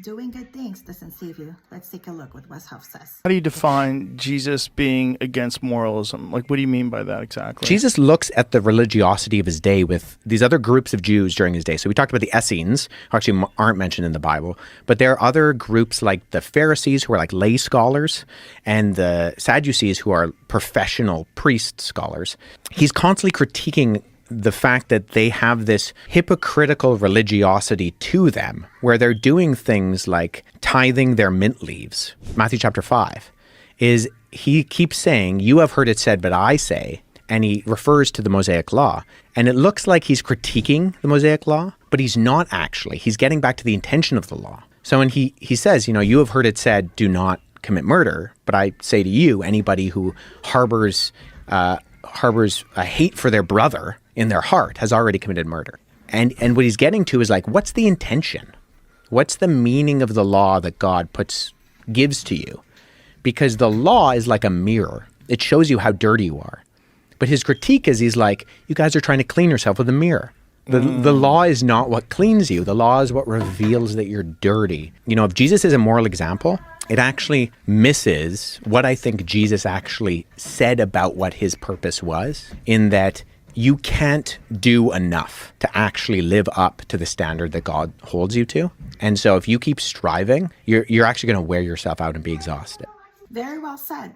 Doing good things doesn't save you. Let's take a look what Westhoff says. How do you define Jesus being against moralism? Like, what do you mean by that exactly? Jesus looks at the religiosity of his day with these other groups of Jews during his day. So we talked about the Essenes, who actually aren't mentioned in the Bible, but there are other groups like the Pharisees, who are like lay scholars, and the Sadducees, who are professional priest scholars. He's constantly critiquing the fact that they have this hypocritical religiosity to them, where they're doing things like tithing their mint leaves. Matthew chapter 5 is, he keeps saying, "You have heard it said, but I say," and he refers to the Mosaic Law. And it looks like he's critiquing the Mosaic Law, but he's not actually. He's getting back to the intention of the law. So when he says, "You have heard it said, do not commit murder, but I say to you, anybody who harbors a hate for their brother in their heart has already committed murder." And what he's getting to is like, what's the intention? What's the meaning of the law that God gives to you? Because the law is like a mirror. It shows you how dirty you are. But his critique is, he's like, you guys are trying to clean yourself with a mirror. The law is not what cleans you. The law is what reveals that you're dirty. If Jesus is a moral example, it actually misses what I think Jesus actually said about what his purpose was, in that you can't do enough to actually live up to the standard that God holds you to. And so if you keep striving, you're actually going to wear yourself out and be exhausted. Very well said.